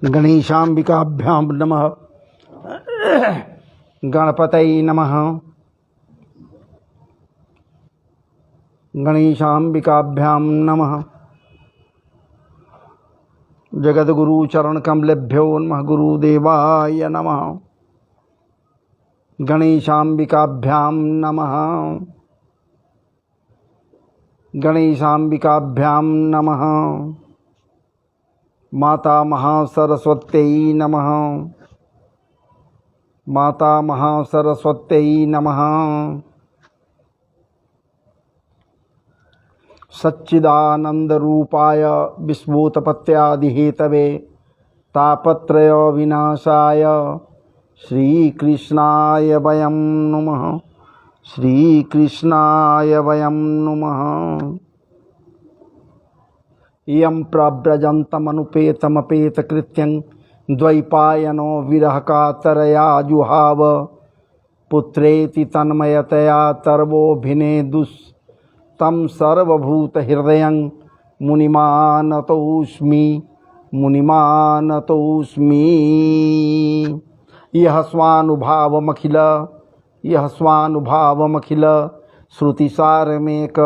गणेशाम्बिकाभ्यां नमः। गणपतये नमः। गणेशाम्बिकाभ्यां नमः। जगद्गुरु चरण कमलेभ्यो नमः। गुरुदेवाय नमः। गणेशाम्बिकाभ्यां नमः। गणेशाम्बिकाभ्यां नमः। माता महासरस्वत्यै नमः। माता महासरस्वत्यै नमः। सच्चिदानंदरूपाय विश्वोत्पत्त्यादिहेतवे तापत्रय विनाशाय श्रीकृष्णाय वयं नुमः। श्रीकृष्णाय वयं नुमः। यं प्रव्रजन्तमनुपेतमपेतकृत्यं द्वैपायनो विरहकातरया जुहाव पुत्रेति तन्मयतया तर्वोऽभिनेदुस् तं सर्वभूतहृदयं मुनिमानतोऽस्मि। मुनिमानतोऽस्मि। यः स्वानुभावमखिल श्रुतिसारमेक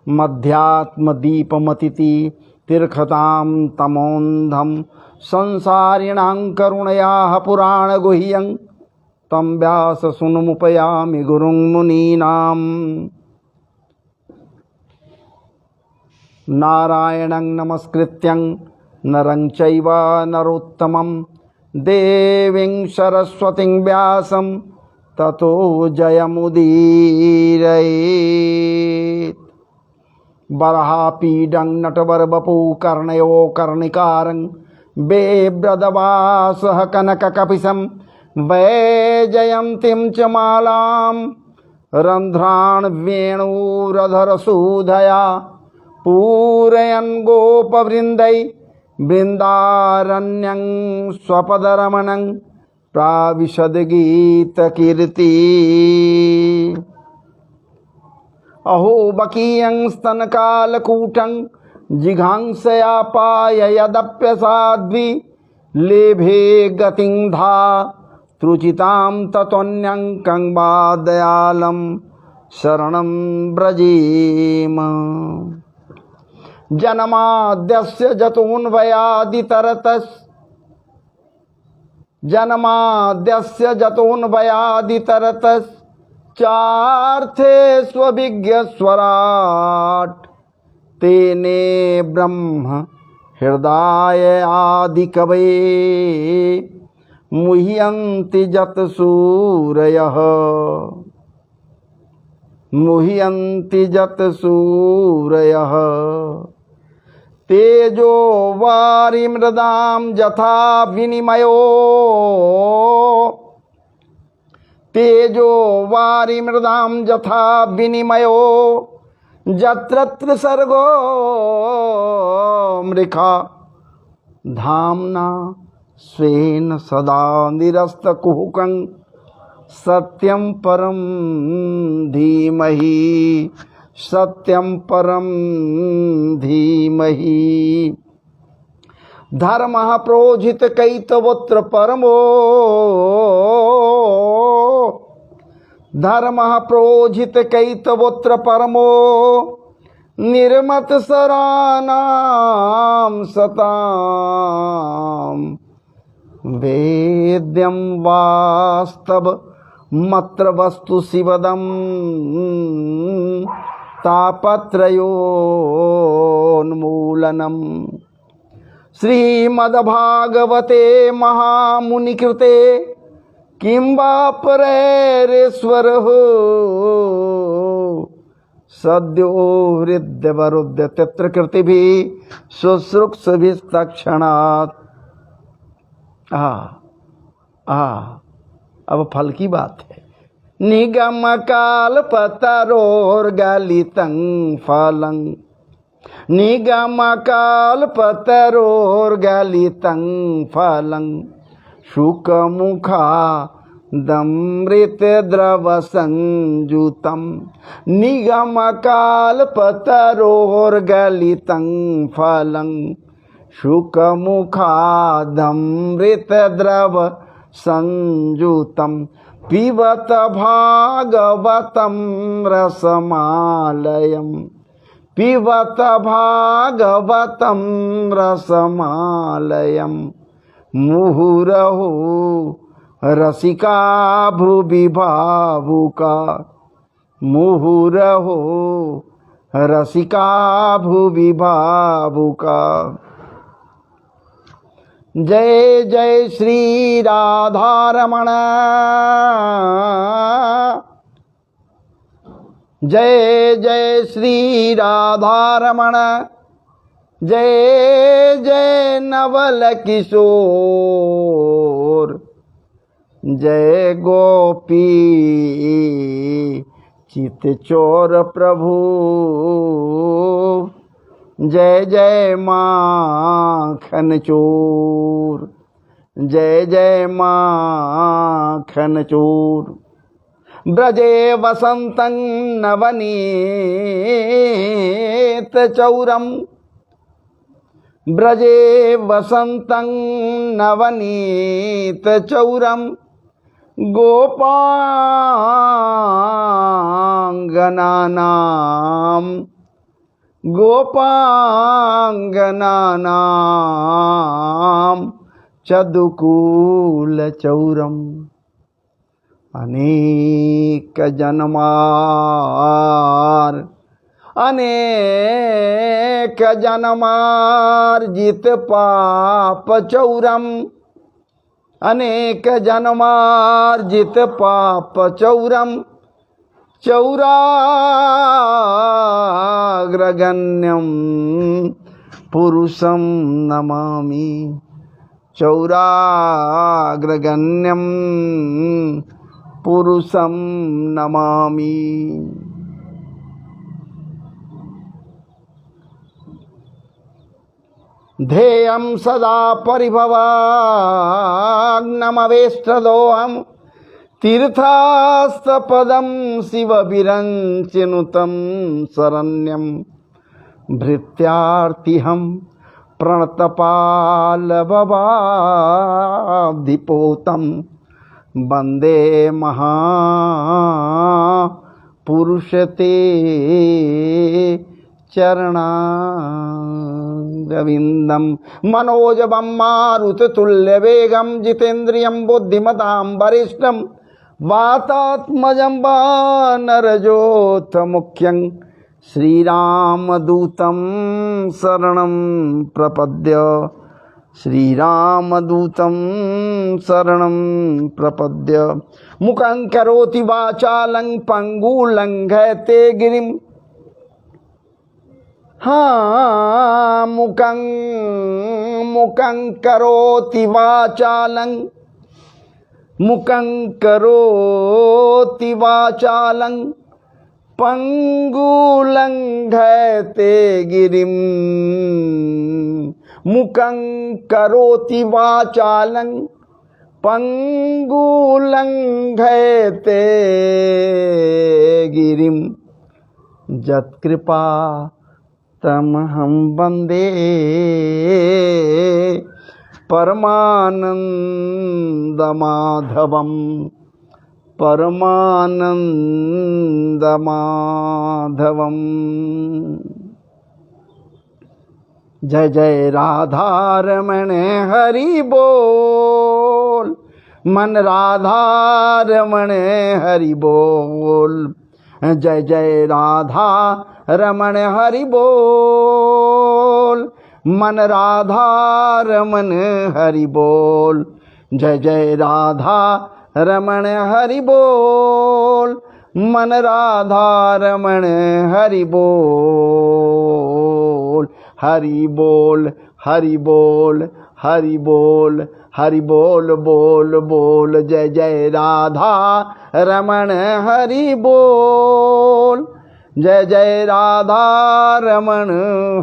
मध्यात्मदीपमतिति तीर्थतां तमोन्धं संसारिणां करुणयाः पुराणगुह्यं तं व्याससूनुमुपयामि गुरुं मुनीनाम्। नारायणं नमस्कृत्यं नरं चैव नरोत्तमं देवीं सरस्वतीं व्यासं ततो जयमुदीरयेत्। वराहपीडं नटवरवपु कर्णयो कर्णिकारं बेब्रदवासः कनककपिशं वैजयन्तीं च मालां रन्ध्रान् वेणुरधरसूधया पूरयन् गोपवृन्दै बृन्दारण्यं स्वपदरमणं प्राविशद्गीतकीर्ति। अहो बकीयं स्तनकालकूटं जिघांसयापाय यदप्यसाध्वी लेभे गतिं धा त्रुचितां ततोऽन्यं कं वा दयालं शरणं व्रजेम। जन्माद्यस्य जतोऽन्वयादितरतश्चार्थे स्वविज्ञस्वराट् तेने ब्रह्म हृदय आदिकवये मुह्यन्ति जतसूरयः। मुह्यन्ति जतसूरयः। तेजो वारिमृदां यथा विनिमयो यत्र सर्गो मृखा धाम्ना स्वेन सदा निरस्तकुहकं सत्यं परं धीमहि। सत्यं परं धीमहि। धर्मः प्रोजितकैतवोऽत्र परमो निर्मत्सराणां सतां वेद्यं वास्तव मत्र वस्तु शिवदं तापत्रयोन्मूलनम्। श्रीमद्भागवते महामुनिकृते किं वा परैरेश्वरः सद्यो हृद्यवरुध्य तत्र कृतिभिः शुश्रूषभिस्तक्षणात्। अब फल की बात है। निगम कालपतरोर्गलितं फलं। निगम कालपतरोर्गलितं फलं शुकमुखा दमृतद्रवसंयुतं। निगम कालपतरोर्गलितं फलं शुकमुखादमृतद्रव संयुतं पिबत भागवतं रसमालयं पिबत भागवतं रसमालयं मुहुरहो रसिका भुवि भावुका मुहुरहो रसिका भुवि भावुका। जय जय श्री राधारमण जय जय श्री राधारमण जय जय नवल किशोर जय गोपी चित चोर प्रभु जय जय माखन चोर जय जय माखन चोर। ब्रजे वसंतं नवनीत चौरम ब्रजे वसंतं नवनीत चौरम गोपांगनानां गोपांगनानां चदुकूलचौरम्। अनेक जन्मार्जित पाप चौरम अनेक जन्मार्जित पाप चौरम चौराग्रगण्यं पुरुषं नमामि चौराग्रगण्यं पुरुषं नमामि। ध्येयं सदा परिभवाग्नमवेष्टदोऽहं तीर्थास्तपदं शिवविरञ्चिनुतं शरण्यं भृत्यार्तिहं प्रणतपालभवाब्धिपोतं वन्दे महापुरुषते चरणारविन्दं। मनोजवं मारुततुल्यवेगं जितेन्द्रियं बुद्धिमतां वरिष्ठं वातात्मजं वानरजोत्तमुख्यं श्रीरामदूतं शरणं प्रपद्य श्रीरामदूतं शरणं प्रपद्य। मुखं करोति वाचालं पङ्गुलङ्घयते गिरिं मुखं करोति वाचालं मुखं करोति वाचालं पङ्गुलङ्घयते गिरिं मुखं करोति वाचालं पङ्गुलङ्घयते गिरिं यत्कृपा तमहं वन्दे परमानन्दमाधवं परमानन्दमाधवं। जय जय राधा रमण हरि बोल मन राधा रमण हरि बोल जय जय राधा रमण हरि बोल मन राधा रमण हरि बोल जय जय राधा रमण हरि बोल मन राधा रमण हरि बोल हरि बोल हरि बोल हरि बोल हरि बोल बोल बोल जय जय राधा रमण हरि बोल जय जय राधा रमण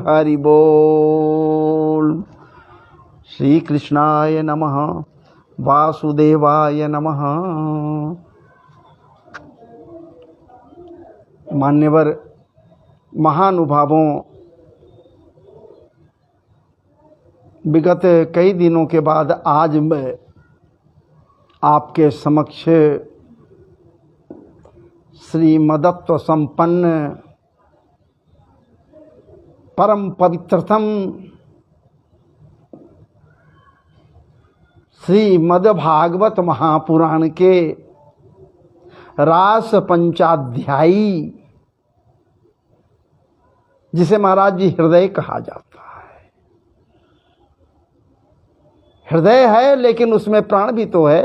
हरि बोल। श्री कृष्णाय नमः वासुदेवाय नमः। मान्यवर महानुभावों, विगत कई दिनों के बाद आज मैं आपके समक्ष श्रीमदत्व संपन्न परम पवित्रतम श्रीमद्भागवत महापुराण के रास पंचाध्यायी, जिसे महाराज जी हृदय कहा जाता है। हृदय है लेकिन उसमें प्राण भी तो है,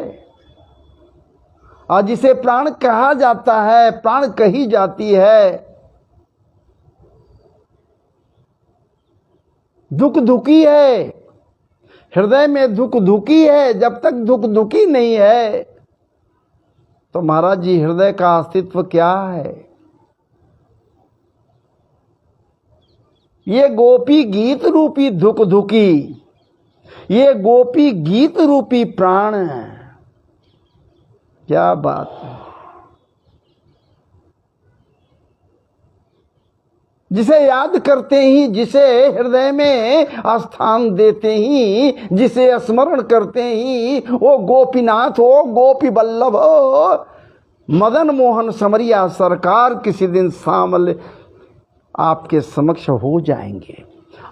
और जिसे प्राण कहा जाता है, प्राण कही जाती है, दुख दुखी है। हृदय में दुख दुखी है। जब तक दुख दुखी नहीं है तो महाराज जी हृदय का अस्तित्व क्या है? ये गोपी गीत रूपी दुख दुखी, ये गोपी गीत रूपी प्राण है। क्या बात है! जिसे याद करते ही, जिसे हृदय में स्थान देते ही, जिसे स्मरण करते ही, ओ गोपीनाथ हो, गोपी वल्लभ हो, मदन मोहन समरिया सरकार किसी दिन सामने आपके समक्ष हो जाएंगे।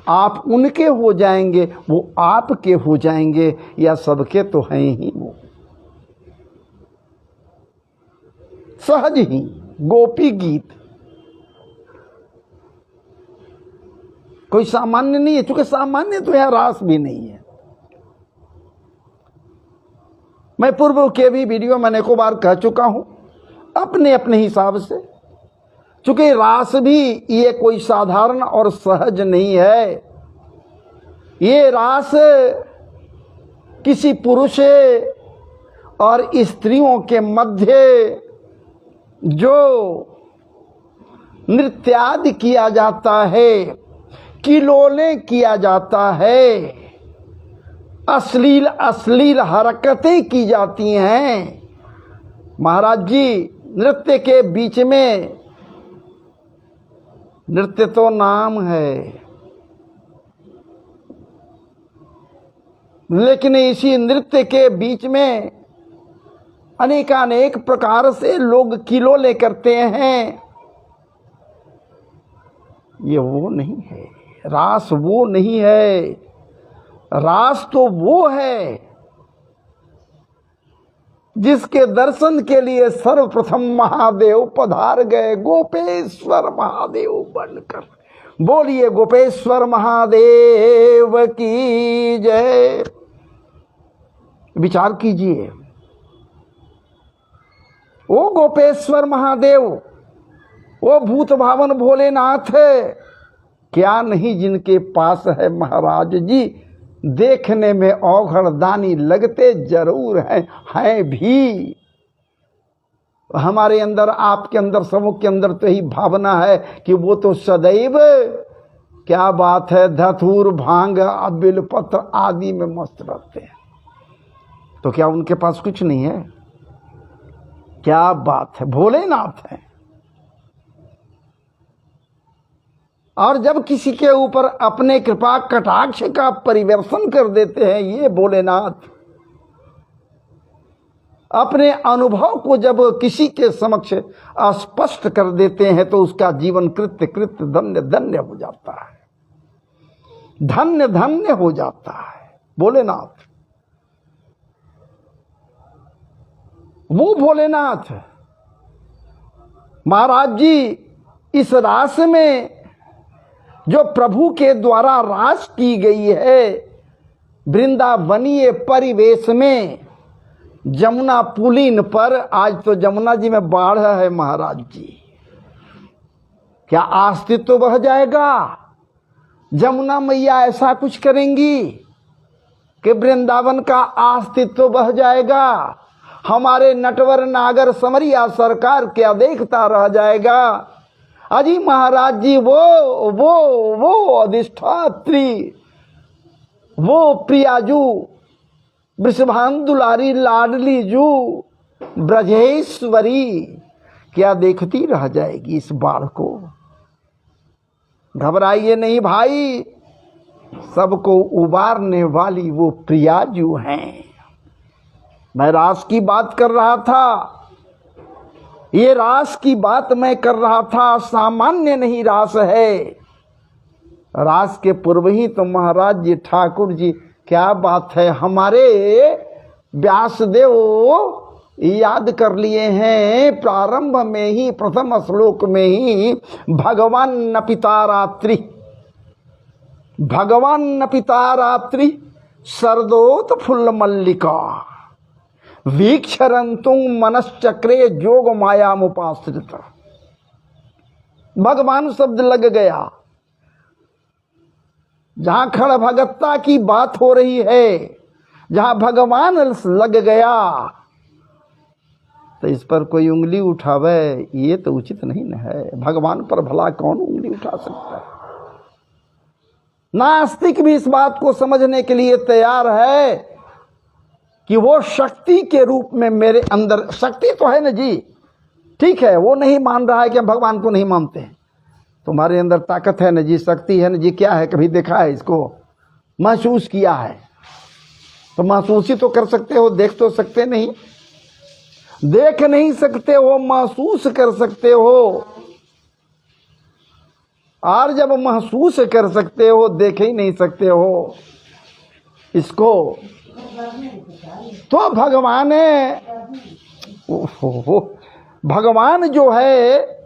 आप उनके हो जाएंगे, वो आपके हो जाएंगे, या सबके तो हैं ही। वो सहज ही गोपी गीत कोई सामान्य नहीं है, चूंकि सामान्य तो यहां रास भी नहीं है। मैं पूर्व के भी वीडियो में अनेकों बार कह चुका हूं, अपने अपने हिसाब से, चूंकि रास भी ये कोई साधारण और सहज नहीं है। ये रास किसी पुरुष और स्त्रियों के मध्य जो नृत्यादि किया जाता है, किलोले किया जाता है, अश्लील अश्लील हरकतें की जाती हैं। महाराज जी नृत्य के बीच में, नृत्य तो नाम है, लेकिन इसी नृत्य के बीच में अनेकानेक प्रकार से लोग किलोले करते हैं। ये वो नहीं है, रास वो नहीं है। रास तो वो है जिसके दर्शन के लिए सर्वप्रथम महादेव पधार गए, गोपेश्वर महादेव बनकर। बोलिए गोपेश्वर महादेव की जय। विचार कीजिए, ओ गोपेश्वर महादेव, ओ भूत भावन भोलेनाथ, क्या नहीं जिनके पास है महाराज जी। देखने में औघड़ दानी लगते जरूर हैं भी। हमारे अंदर, आपके अंदर, सबों के अंदर तो यही भावना है कि वो तो सदैव, क्या बात है, धतूर भांग बेलपत्र आदि में मस्त रहते हैं। तो क्या उनके पास कुछ नहीं है? क्या बात है, भोलेनाथ है। और जब किसी के ऊपर अपने कृपा कटाक्ष का परिवर्तन कर देते हैं ये भोलेनाथ, अपने अनुभव को जब किसी के समक्ष स्पष्ट कर देते हैं, तो उसका जीवन कृत्य कृत्य धन्य धन्य हो जाता है, धन्य धन्य हो जाता है। भोलेनाथ, वो भोलेनाथ महाराज जी इस रास में जो प्रभु के द्वारा रास की गई है, वृंदावनीय परिवेश में, जमुना पुलीन पर। आज तो जमुना जी में बाढ़ है महाराज जी, क्या अस्तित्व बह जाएगा? जमुना मैया ऐसा कुछ करेंगी कि वृंदावन का अस्तित्व बह जाएगा? हमारे नटवर नागर समरिया सरकार क्या देखता रह जाएगा? अजी महाराज जी वो अधिष्ठात्री, वो प्रियाजू, वृषभानुलारी लाडली जू, ब्रजेश्वरी, क्या देखती रह जाएगी इस बाढ़ को? घबराइए नहीं भाई, सबको उबारने वाली वो प्रियाजू हैं। मैं रास की बात कर रहा था, ये रास की बात मैं कर रहा था, सामान्य नहीं रास है। रास के पूर्व ही तो महाराज जी, ठाकुर जी, क्या बात है, हमारे व्यासदेव याद कर लिए हैं। प्रारंभ में ही, प्रथम श्लोक में ही, भगवान न पिता रात्रि, भगवान न पिता रात्रि, शरदोत फुल्ल मल्लिका, वीक्षरंतुं मनश्चक्रे जोग माया मुपाश्रित। भगवान शब्द लग गया। जहां खड़ भगत्ता की बात हो रही है, जहां भगवान लग गया, तो इस पर कोई उंगली उठावे ये तो उचित नहीं न है। भगवान पर भला कौन उंगली उठा सकता है? नास्तिक भी इस बात को समझने के लिए तैयार है कि वो शक्ति के रूप में मेरे अंदर, शक्ति तो है ना जी, ठीक है, वो नहीं मान रहा है कि हम भगवान को नहीं मानते हैं। तुम्हारे अंदर ताकत है ना जी, शक्ति है ना जी, क्या है, कभी देखा है इसको, महसूस किया है? तो महसूस ही तो कर सकते हो, देख तो सकते नहीं। देख नहीं सकते हो, महसूस कर सकते हो। और जब महसूस कर सकते हो, देख ही नहीं सकते हो इसको, तो भगवान है, भगवान जो है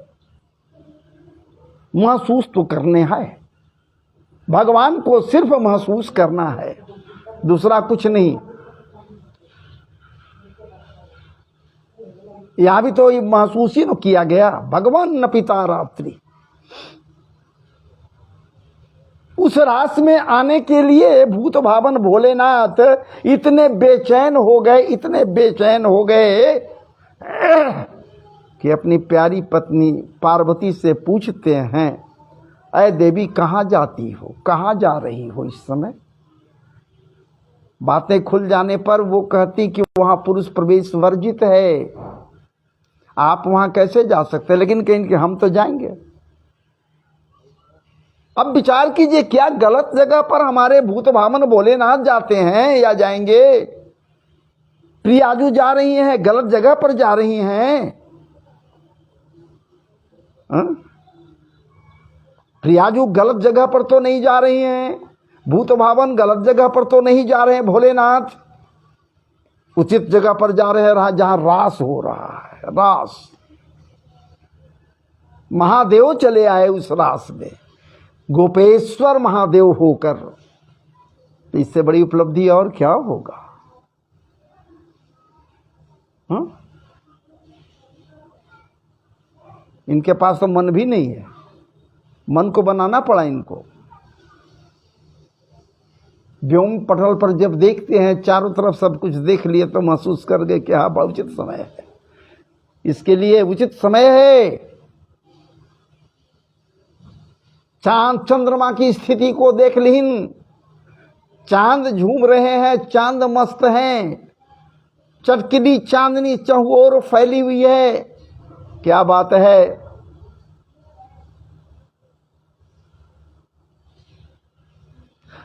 महसूस तो करने है। भगवान को सिर्फ महसूस करना है, दूसरा कुछ नहीं। यहां भी तो ये महसूस ही तो किया गया, भगवान न पिता रात्रि। उस रास में आने के लिए भूत भावन भोलेनाथ इतने बेचैन हो गए, इतने बेचैन हो गए कि अपनी प्यारी पत्नी पार्वती से पूछते हैं, अय देवी कहाँ जाती हो, कहाँ जा रही हो इस समय? बातें खुल जाने पर वो कहती कि वहां पुरुष प्रवेश वर्जित है, आप वहां कैसे जा सकते हैं? लेकिन कहीं कि हम तो जाएंगे। अब विचार कीजिए, क्या गलत जगह पर हमारे भूत भावन भोलेनाथ जाते हैं या जाएंगे? प्रियाजू जा रही हैं, गलत जगह पर जा रही हैं। प्रियाजू गलत जगह पर तो नहीं जा रही हैं, भूत भावन गलत जगह पर तो नहीं जा रहे हैं। भोलेनाथ उचित जगह पर जा रहे हैं, जहां रास हो रहा है। रास, महादेव चले आए उस रास में, गोपेश्वर महादेव होकर। तो इससे बड़ी उपलब्धि और क्या होगा? इनके पास तो मन भी नहीं है, मन को बनाना पड़ा इनको। व्योम पटल पर जब देखते हैं, चारों तरफ सब कुछ देख लिए तो महसूस कर गए कि हाँ, बहुत उचित समय है, इसके लिए उचित समय है। चांद चंद्रमा की स्थिति को देख लीन, चांद झूम रहे हैं, चांद मस्त हैं, चटकनी चांदनी चहुओर फैली हुई है। क्या बात है?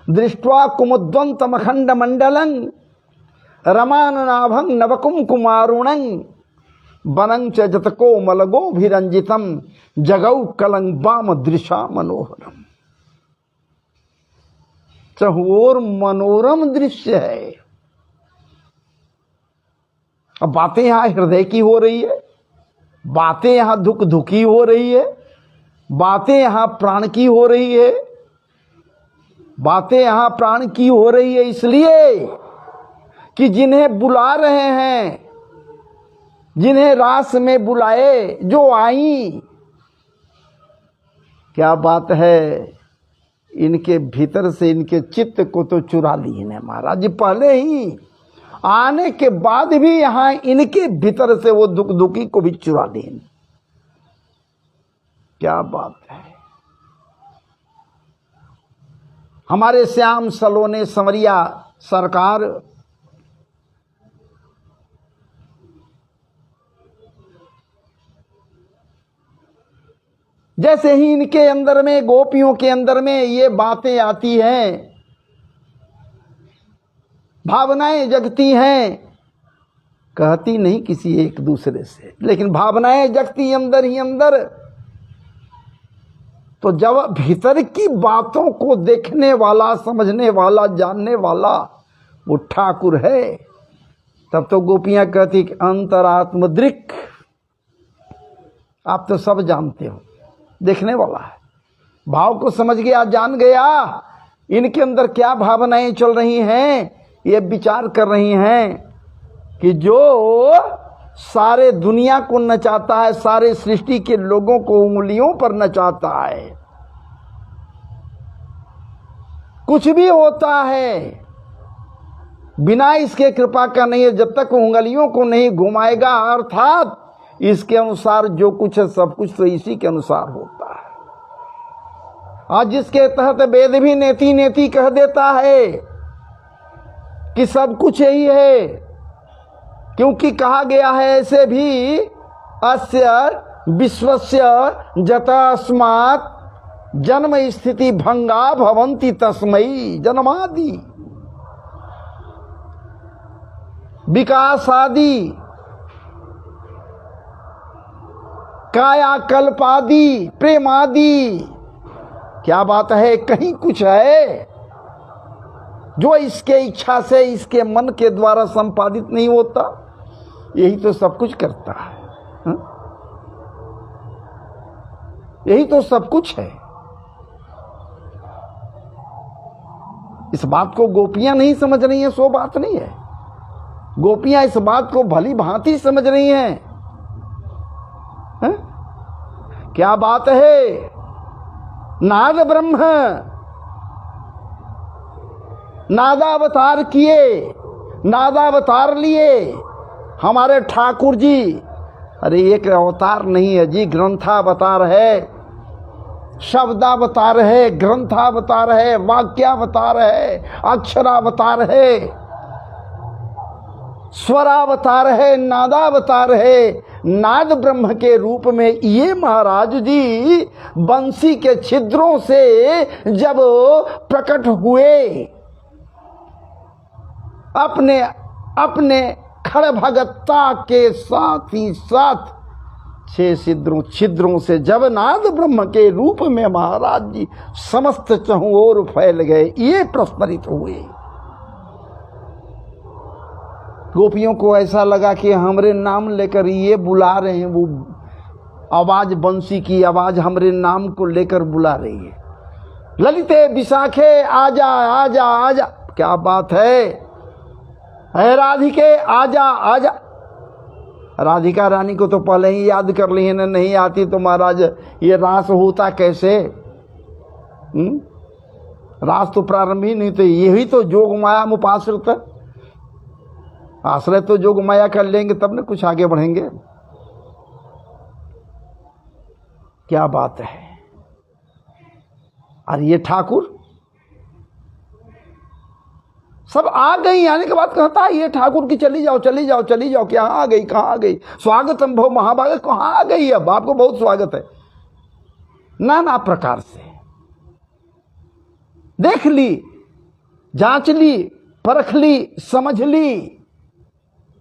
दृष्ट्वा कुमुद्वंतमखंड मंडलं रमाननाभं नवकुम कुमारुणं वनं च जतको मलगोभिरंजितम जगौ कलं वाम दृशा मनोहरम। चहुओर मनोरम दृश्य है। अब बातें यहां हृदय की हो रही है, बातें यहां दुख दुखी हो रही है, बातें यहां प्राण की हो रही है, बातें यहां प्राण की हो रही है। इसलिए कि जिन्हें बुला रहे हैं, जिन्हें रास में बुलाए, जो आई, क्या बात है, इनके भीतर से इनके चित्त को तो चुरा ली इन्हें महाराज जी। पहले ही आने के बाद भी यहां इनके भीतर से वो दुख दुखी को भी चुरा ली। क्या बात है। हमारे श्याम सलोने संवरिया सरकार जैसे ही इनके अंदर में, गोपियों के अंदर में ये बातें आती हैं, भावनाएं जगती हैं, कहती नहीं किसी एक दूसरे से, लेकिन भावनाएं जगती अंदर ही अंदर। तो जब भीतर की बातों को देखने वाला, समझने वाला, जानने वाला वो ठाकुर है, तब तो गोपियां कहती कि अंतरात्मदृक्, आप तो सब जानते हो, देखने वाला है, भाव को समझ गया, जान गया, इनके अंदर क्या भावनाएं चल रही हैं, ये विचार कर रही हैं कि जो सारे दुनिया को नचाता है, सारे सृष्टि के लोगों को उंगलियों पर नचाता है, कुछ भी होता है बिना इसके कृपा का नहीं है, जब तक उंगलियों को नहीं घुमाएगा, अर्थात इसके अनुसार जो कुछ है सब कुछ तो इसी के अनुसार होता है। आज जिसके तहत वेद भी नेति नेति कह देता है कि सब कुछ यही है, क्योंकि कहा गया है ऐसे भी, अस्य विश्वस्य जतास्मात् जन्म स्थिति भंगा भवन्ति तस्मै जन्मादि विकासादि कायाकल्पादि प्रेमादि। क्या बात है, कहीं कुछ है जो इसके इच्छा से, इसके मन के द्वारा संपादित नहीं होता, यही तो सब कुछ करता है, हा? यही तो सब कुछ है। इस बात को गोपियां नहीं समझ रही हैं, सो बात नहीं है, गोपियां इस बात को भली भांति समझ रही हैं, हा? क्या बात है, नाद ब्रह्म नादावतार किए, नादावतार लिए हमारे ठाकुर जी। अरे एक अवतार नहीं है जी, ग्रंथावतार है, शब्दावतार है, ग्रंथावतार है, वाक्यावतार है, अक्षरावतार है, स्वरावतार है, नादावतार है। नाद ब्रह्म के रूप में ये महाराज जी बंसी के छिद्रों से जब प्रकट हुए, अपने अपने खड़भगता के साथ ही साथ 6 छिद्रों से जब नाद ब्रह्म के रूप में महाराज जी समस्त चहुं ओर फैल गए, ये प्रस्फुरित हुए। गोपियों को ऐसा लगा कि हमरे नाम लेकर ये बुला रहे हैं, वो आवाज, बंसी की आवाज हमरे नाम को लेकर बुला रही है, ललिते विशाखे आजा आजा आजा। क्या बात है, राधिके आजा आजा। राधिका रानी को तो पहले ही याद कर ली है ना, नहीं आती तो महाराज ये रास होता कैसे? रास तो प्रारंभ ही नहीं थे, यही तो जोग माया मुपाश्रित, आश्रय तो जोग माया कर लेंगे तब न कुछ आगे बढ़ेंगे। क्या बात है। और ये ठाकुर सब आ गई, आने के बाद कहता है ये ठाकुर की चली जाओ चली जाओ चली जाओ, क्या आ गई, कहाँ आ गई, स्वागतम भो महाभाग, कहाँ आ गई, अब आपको बहुत स्वागत है। नाना प्रकार से देख ली, जांच ली, परख ली, समझ ली,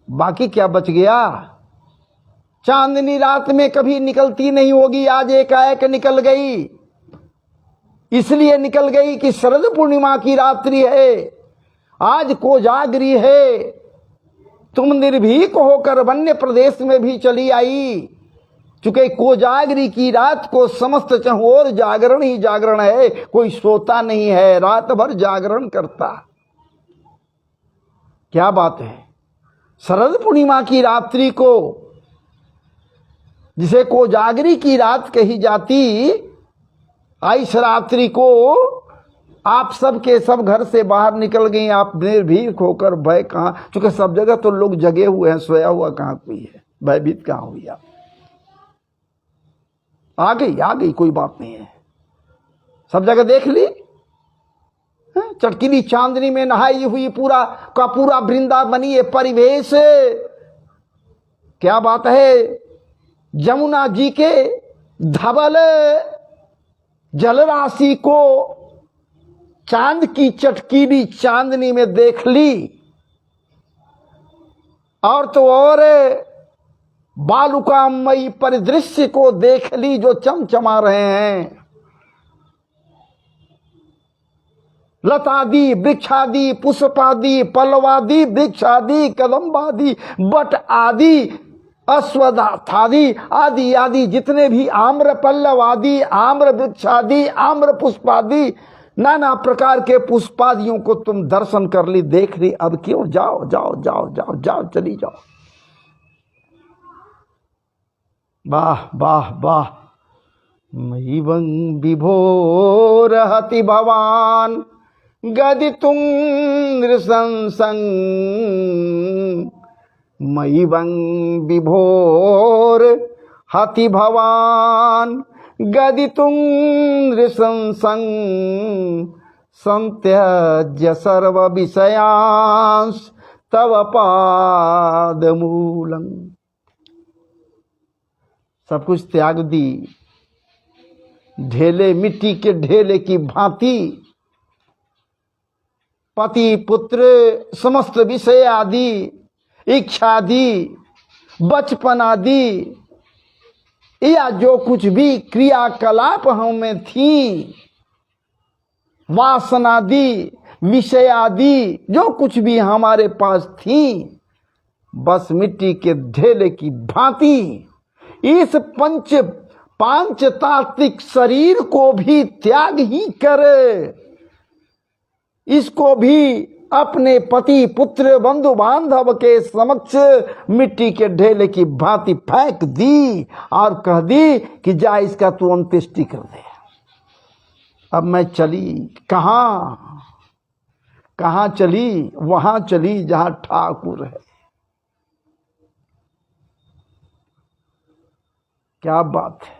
बाकी क्या बच गया। चांदनी रात में कभी निकलती नहीं होगी, आज एकाएक निकल गई। इसलिए निकल गई कि शरद पूर्णिमा की रात्रि है, आज कोजागरी है। तुम निर्भीक होकर वन्य प्रदेश में भी चली आई, चूंकि कोजागरी की रात को समस्त चहुओर जागरण ही जागरण है, कोई सोता नहीं है, रात भर जागरण करता। क्या बात है। शरद पूर्णिमा की रात्रि को, जिसे कोजागरी की रात कही जाती, इस रात्रि को आप सब के सब घर से बाहर निकल गई, आप निर्भीक होकर, भय कहाँ, चूंकि सब जगह तो लोग जगे हुए हैं, सोया हुआ कहाँ कोई है, भयभीत कहाँ हुई आप। आ गई कोई बात नहीं है, सब जगह देख ली। चटकीली चांदनी में नहाई हुई पूरा का पूरा वृंदावनी ये परिवेश। क्या बात है। जमुना जी के धवल जलराशि को चांद की चटकीली चांदनी में देख ली, और तो और बालुकामयी परिदृश्य को देख ली जो चमचमा रहे हैं। लतादि वृक्षादि पुष्पादि पल्लवादि वृक्षादि कदम्बादि बट आदि अश्वत्थादि आदि आदि जितने भी आम्र पल्लव आदि आम्र वृक्षादि आम्र पुष्पादि नाना प्रकार के पुष्पादियों को तुम दर्शन कर ली, देख ली, अब क्यों? जाओ जाओ जाओ जाओ जाओ, चली जाओ। वाह वाह वाह। मयिवं विभोरहति भवान गदितुं नृशंसं। मयिवं विभोर हति भवान गदितुं नृशंसं। संत्यज्य सर्व विषयांश तव पादमूलम्। सब कुछ त्याग दी, ढेले मिट्टी के ढेले की भांति पति पुत्र समस्त विषय आदि इच्छा आदि बचपन आदि या जो कुछ भी क्रियाकलाप हमें थी, वासनादि विषय आदि जो कुछ भी हमारे पास थी, बस मिट्टी के ढेले की भांति इस पांच तात्विक शरीर को भी त्याग ही करे, इसको भी अपने पति पुत्र बंधु बांधव के समक्ष मिट्टी के ढेले की भांति फेंक दी और कह दी कि जा इसका तू अंत्येष्टि कर दे। अब मैं चली कहां चली? वहां चली जहां ठाकुर है। क्या बात है।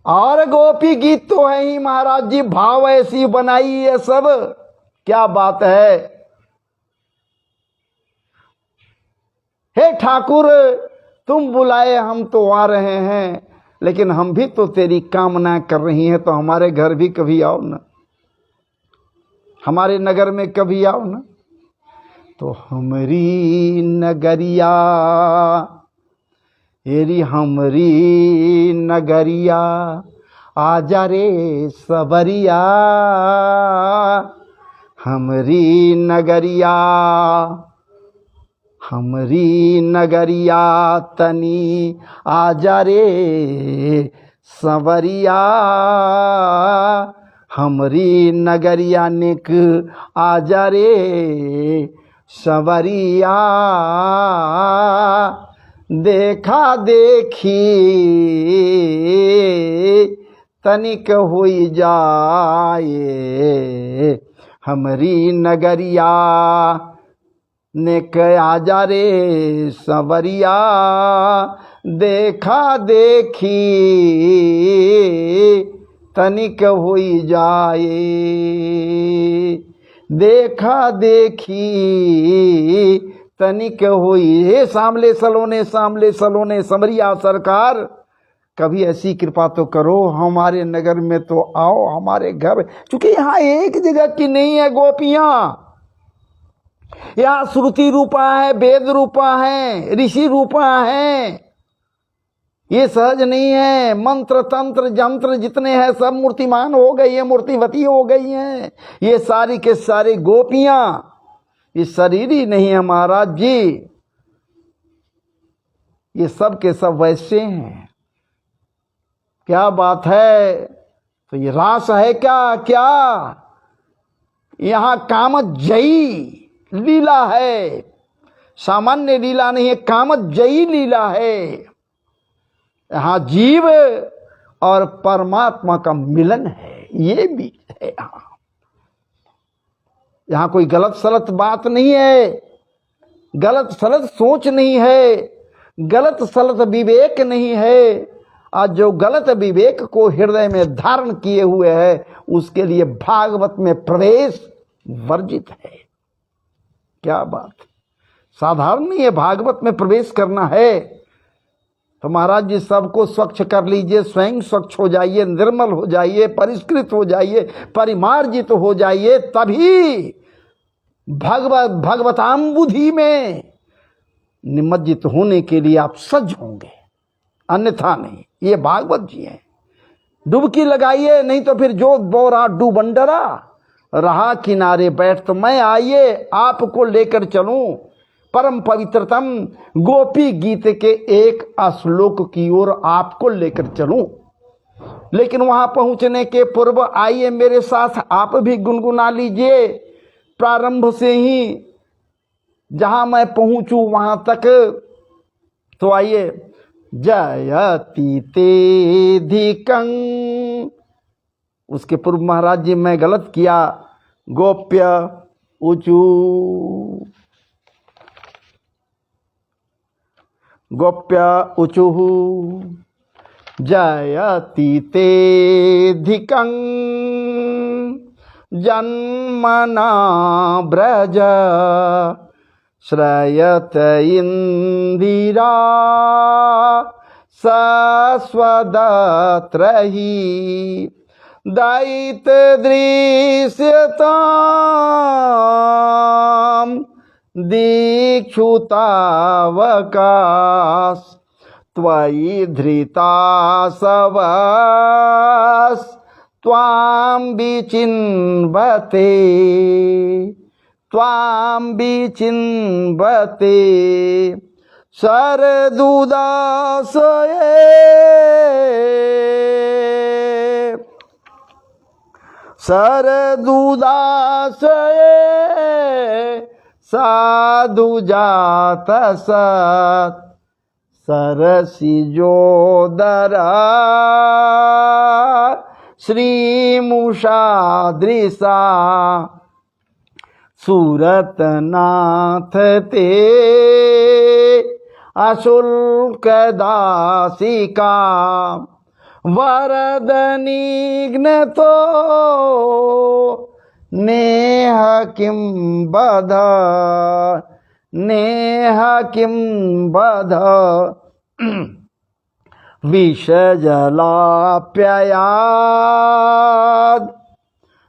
और गोपी गीत तो है ही महाराज जी, भाव ऐसी बनाई है सब, क्या बात है। हे ठाकुर तुम बुलाए हम तो आ रहे हैं, लेकिन हम भी तो तेरी कामना कर रही हैं, तो हमारे घर भी कभी आओ ना, हमारे नगर में कभी आओ ना। तो हमरी नगरिया एरी हमरी नगरिया आजा रे सबरिया। हमरी नगरिया तनी आजा रे सबरिया। हमरी नगरिया निक आजा रे सबरिया। देखा देखी तनिक हुई जाए, हमरी नगरिया नेक आजा रे सबरिया। देखा देखी तनिक हुई जाए, देखा देखी तनिक हुई। हे सामले सलोने समरिया सरकार, कभी ऐसी कृपा तो करो, हमारे नगर में तो आओ, हमारे घर। क्योंकि यहाँ एक जगह की नहीं है गोपियां, यहाँ श्रुति रूपा है, वेद रूपा है, ऋषि रूपा है। ये सहज नहीं है। मंत्र तंत्र जंत्र जितने हैं सब मूर्तिमान हो गई है, मूर्तिवती हो गई हैं। ये सारी के सारी गोपियां, ये शरीर ही नहीं है महाराज जी, ये सब के सब वैसे हैं। क्या बात है। तो ये रास है क्या? क्या यहाँ कामजयी लीला है, सामान्य लीला नहीं है, कामजयी लीला है। यहाँ जीव और परमात्मा का मिलन है, ये भी है। यहाँ कोई गलत सलत बात नहीं है, गलत सलत सोच नहीं है, गलत सलत विवेक नहीं है। आज जो गलत विवेक को हृदय में धारण किए हुए है, उसके लिए भागवत में प्रवेश वर्जित है। क्या बात, साधारण नहीं है भागवत में प्रवेश करना है। तो महाराज जी सबको स्वच्छ कर लीजिए, स्वयं स्वच्छ हो जाइए, निर्मल हो जाइए, परिष्कृत हो जाइए, परिमार्जित हो जाइए, तभी भगवताम्बुधि में निमज्जित होने के लिए आप सज्ज होंगे, अन्यथा नहीं। ये भागवत जी हैं। डुबकी लगाइए, नहीं तो फिर जो बोरा डूबन डरा, रहा किनारे बैठ तो मैं आइए आपको लेकर चलूं परम पवित्रतम गोपी गीत के एक श्लोक की ओर आपको लेकर चलूं। लेकिन वहां पहुंचने के पूर्व आइए मेरे साथ आप भी गुनगुना लीजिए प्रारंभ से ही, जहां मैं पहुंचूं वहां तक। तो आइए, जयति तेधिकं, उसके पूर्व महाराज जी मैं गलत किया, गोप्य ऊचू, गोप्य ऊचुः जयति तेधिकं जन्मना ब्रज श्रयत इंदिरा सस्वदत्रहि दयित दृश्यताम् दीक्षुतावकाश त्वयि धृतासवस् त्वां विचिन्वते, त्वां विचिन्वते शरदुदासये शरदुदासये साधुजातसत् सरसिजोदरा श्रीमुषादृशा सुरतनाथ ते अशुल्कदासिका वरदनिघ्नतो नेह किं बध, नेह किं बध विषजलाप्ययाद्,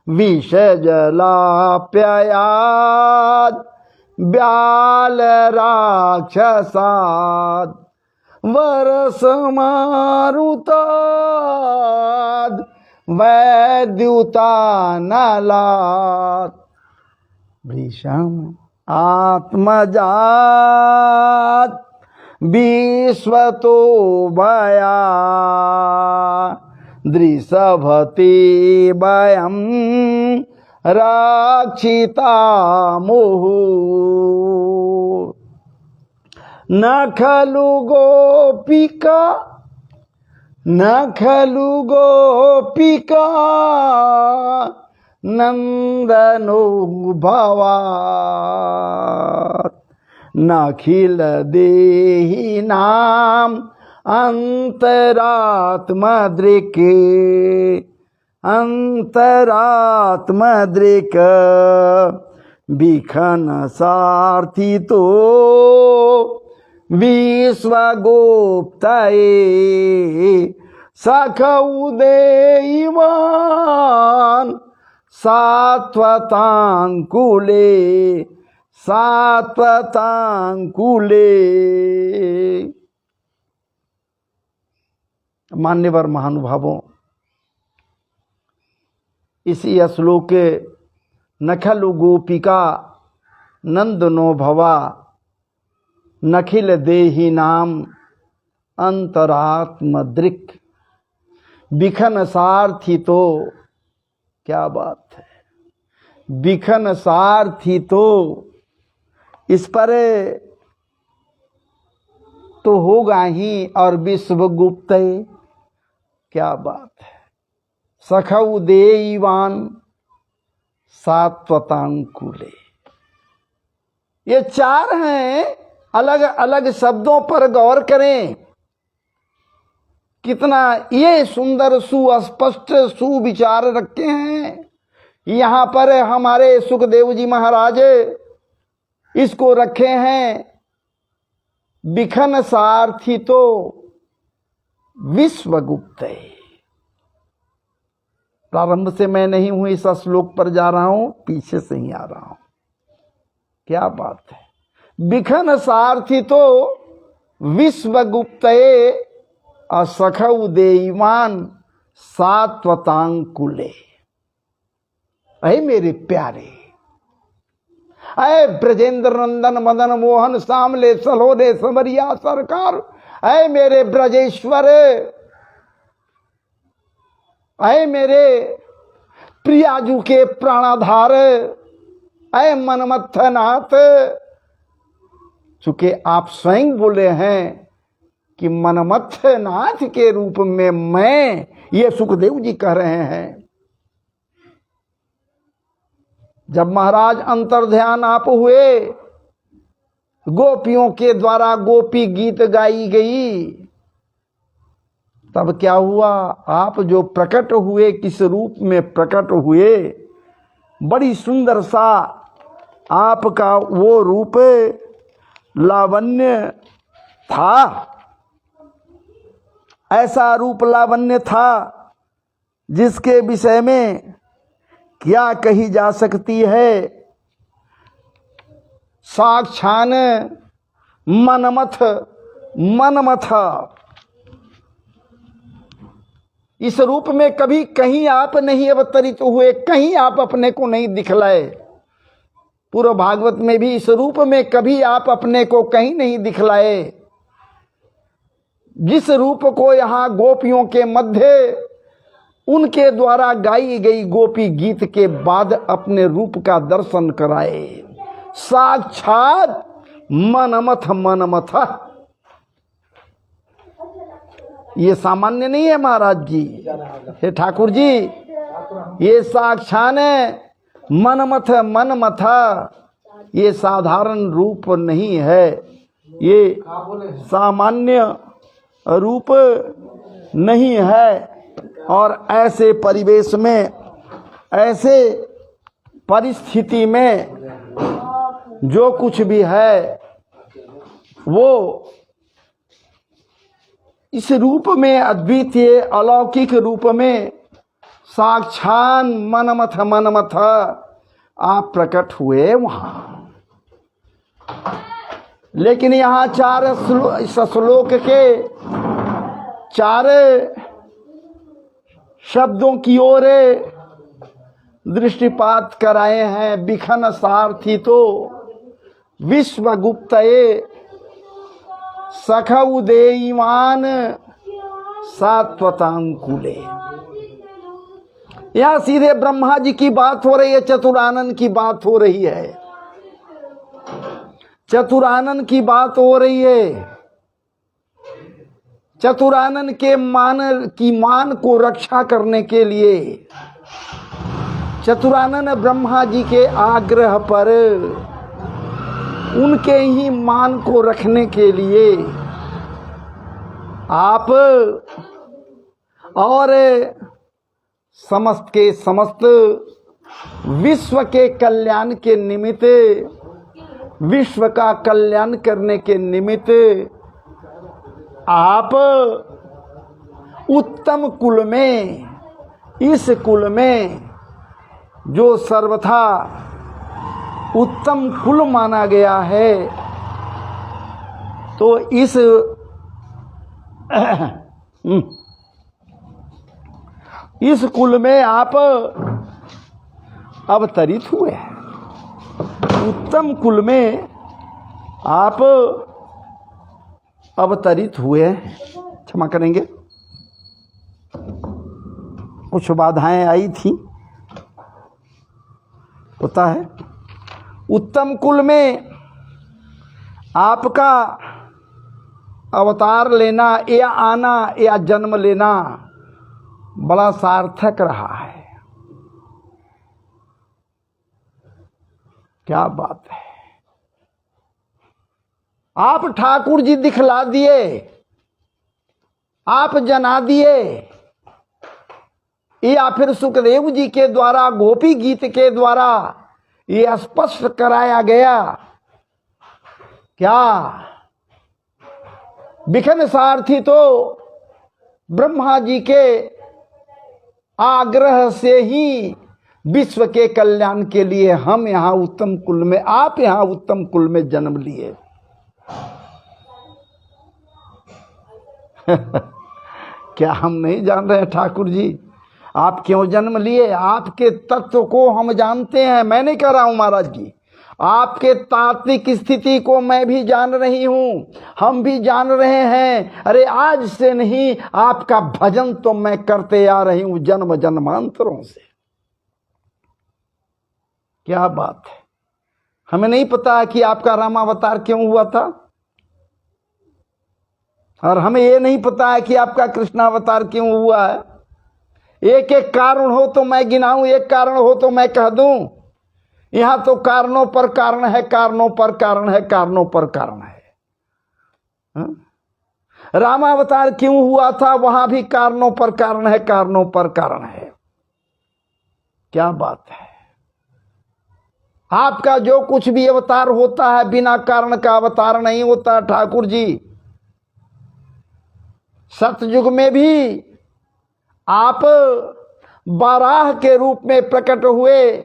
विषजलाप्ययाद् व्यालराक्षसाद् वरसमारुताद् वैद्युतानलात् वृषम् आत्मजात् विश्वतो भया दृषभते वयं रक्षितामुः न खलु गोपिका, न खलु गोपिका नंदनो भवात् नखिल देहिनां अंतरात्मदृक्, अंतरात्मदृक् विखन सार्थितो विश्वगुप्तये सखौ देवान् सात्वतांकुले, सात्वतांकुले। मान्यवर महानुभावों, इसी श्लोक के नखलु गोपिका नंदनो भवा नखिल देही नाम अंतरात्मदृक् बिखन सारथी, तो क्या बात है, बिखन सारथी तो इस पर तो होगा ही, और विश्वगुप्त, क्या बात है। सखौ देवान सात्वतांकुले, ये चार हैं। अलग अलग शब्दों पर गौर करें, कितना ये सुंदर सुस्पष्ट सुविचार रखे हैं। यहाँ पर हमारे सुखदेव जी महाराज इसको रखे हैं, बिखन सारथी तो विश्वगुप्त। प्रारंभ से मैं नहीं हूं, इस श्लोक पर जा रहा हूं, पीछे से ही आ रहा हूं। क्या बात है, बिखन सारथी तो विश्वगुप्तये असखौ देईमान सात्वतांकुले। अरे मेरे प्यारे, अय ब्रजेंद्र नंदन मदन मोहन सामले सलोने समरिया सरकार, अय मेरे ब्रजेश्वर, अय मेरे प्रियाजू के प्राणाधार, अय मनमथनाथ। चूंकि आप स्वयं बोले हैं कि मनमथनाथ के रूप में मैं, ये सुखदेव जी कह रहे हैं। जब महाराज अंतर्ध्यान आप हुए, गोपियों के द्वारा गोपी गीत गाई गई, तब क्या हुआ? आप जो प्रकट हुए, किस रूप में प्रकट हुए? बड़ी सुंदर सा आपका वो रूप लावण्य था, ऐसा रूप लावण्य था जिसके विषय में क्या कही जा सकती है। साक्षान मनमथ मनमथ। इस रूप में कभी कहीं आप नहीं अवतरित हुए, कहीं आप अपने को नहीं दिखलाए। पूर्व भागवत में भी इस रूप में कभी आप अपने को कहीं नहीं दिखलाए। जिस रूप को यहाँ गोपियों के मध्य उनके द्वारा गाई गई गोपी गीत के बाद अपने रूप का दर्शन कराए, साक्षात मनमथ मनमथ। ये सामान्य नहीं है महाराज जी, हे ठाकुर जी, ये साक्षात मनमथ मनमथ, ये साधारण रूप नहीं है, ये सामान्य रूप नहीं है। और ऐसे परिवेश में, ऐसे परिस्थिति में जो कुछ भी है वो इस रूप में, अद्वितीय अलौकिक रूप में साक्षात मनमथ मनमथ आप प्रकट हुए वहां। लेकिन यहाँ चार श्लोक के चार शब्दों की ओर दृष्टिपात कराए हैं। बिखन सारथी तो विश्वगुप्तये सखौ देईमान सात्वतांकुले। यहां सीधे ब्रह्मा जी की बात हो रही है, चतुरानन की बात हो रही है, चतुरानन की बात हो रही है। चतुरानन के मान को रक्षा करने के लिए, चतुरानन ब्रह्मा जी के आग्रह पर उनके ही मान को रखने के लिए आप और समस्त के समस्त विश्व के कल्याण के निमित्त, विश्व का कल्याण करने के निमित्त आप उत्तम कुल में, इस कुल में जो सर्वथा उत्तम कुल माना गया है, तो इस कुल में आप अवतरित हुए। उत्तम कुल में आप अवतरित हुए। क्षमा करेंगे, कुछ बाधाएं आई थी, होता है। उत्तम कुल में आपका अवतार लेना या आना या जन्म लेना बड़ा सार्थक रहा है। क्या बात है, आप ठाकुर जी दिखला दिए, आप जना दिए, या फिर सुखदेव जी के द्वारा गोपी गीत के द्वारा ये स्पष्ट कराया गया। क्या बिखन सारथी तो ब्रह्मा जी के आग्रह से ही विश्व के कल्याण के लिए हम यहां उत्तम कुल में, आप यहां उत्तम कुल में जन्म लिए। क्या हम नहीं जान रहे हैं ठाकुर जी आप क्यों जन्म लिए? आपके तत्व को हम जानते हैं। मैं नहीं कह रहा हूं महाराज जी, आपके तात्विक स्थिति को मैं भी जान रही हूं, हम भी जान रहे हैं। अरे आज से नहीं, आपका भजन तो मैं करते आ रही हूं जन्म जन्मांतरों से। क्या बात है। हमें नहीं पता है कि आपका रामावतार क्यों हुआ था, और हमें यह नहीं पता है कि आपका कृष्णावतार क्यों हुआ है। एक एक कारण हो तो मैं गिनाऊं, एक कारण हो तो मैं कह दूं। यहां तो कारणों पर कारण है, कारणों पर कारण है, कारणों पर कारण है। रामावतार क्यों हुआ था, वहां भी कारणों पर कारण है, कारणों पर कारण है। क्या बात है। आपका जो कुछ भी अवतार होता है बिना कारण का अवतार नहीं होता ठाकुर जी। सतयुग में भी आप बाराह के रूप में प्रकट हुए,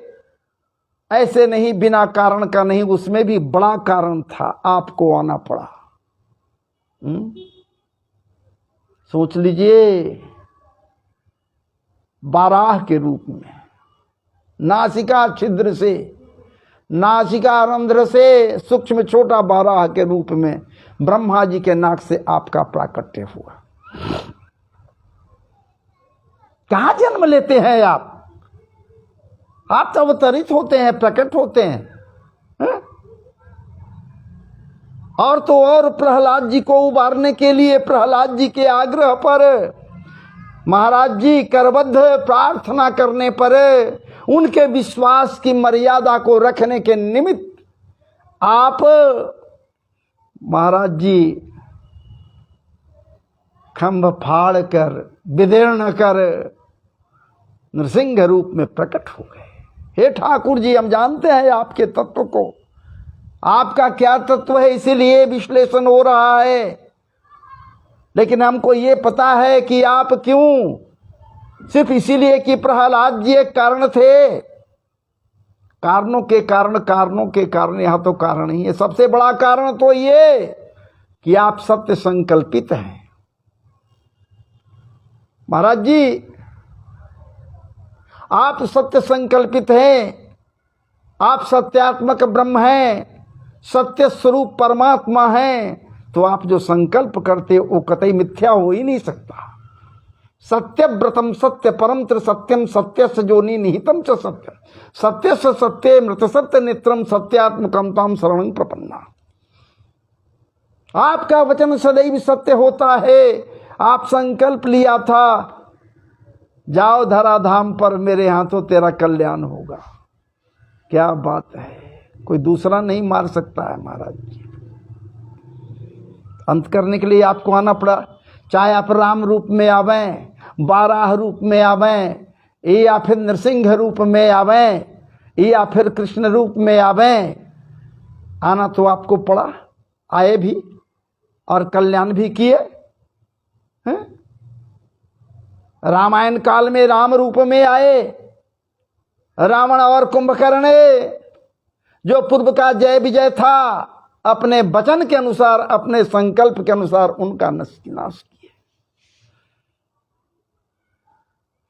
ऐसे नहीं बिना कारण का नहीं, उसमें भी बड़ा कारण था, आपको आना पड़ा। सोच लीजिए, बाराह के रूप में, नासिका छिद्र से, नासिका रंध्र से सूक्ष्म छोटा बाराह के रूप में ब्रह्मा जी के नाक से आपका प्राकट्य हुआ। कहां जन्म लेते हैं आप तो अवतरित होते हैं, प्रकट होते हैं। और तो और प्रहलाद जी को उबारने के लिए, प्रहलाद जी के आग्रह पर, महाराज जी करबद्ध प्रार्थना करने पर, उनके विश्वास की मर्यादा को रखने के निमित्त आप महाराज जी खंभ फाड़ कर, विदीर्ण कर नृसिंह रूप में प्रकट हो गए। हे ठाकुर जी, हम जानते हैं आपके तत्व को, आपका क्या तत्व है, इसीलिए विश्लेषण हो रहा है। लेकिन हमको ये पता है कि आप क्यों, सिर्फ इसीलिए कि प्रहलाद जी एक कारण थे। कारणों के कारण, कारणों के कारण, यहां तो कारण ही है। सबसे बड़ा कारण तो ये कि आप सत्य संकल्पित हैं। महाराज जी, आप सत्य संकल्पित हैं, आप सत्यात्मक ब्रह्म हैं, सत्य स्वरूप परमात्मा हैं, तो आप जो संकल्प करते हो वो कतई मिथ्या हो ही नहीं सकता। सत्यव्रतम सत्य परम त्रिसत्यम सत्य से जोनि निहितम च सत्य सत्य से सत्य मृत सत्य नेत्रम सत्यात्मकम ताम शरणं प्रपन्ना। आपका वचन सदैव सत्य होता है। आप संकल्प लिया था, जाओ धराधाम पर, मेरे हाथों तेरा कल्याण होगा। क्या बात है, कोई दूसरा नहीं मार सकता है महाराज जी। अंत करने के लिए आपको आना पड़ा, चाहे आप राम रूप में आवें, बाराह रूप में आवें, या फिर नृसिंह रूप में आवें, या फिर कृष्ण रूप में आवें, आना तो आपको पड़ा। आए भी और कल्याण भी किए। रामायण काल में राम रूप में आए, रावण और कुंभकर्ण, जो पूर्व का जय विजय था, अपने वचन के अनुसार, अपने संकल्प के अनुसार उनका नाश किए।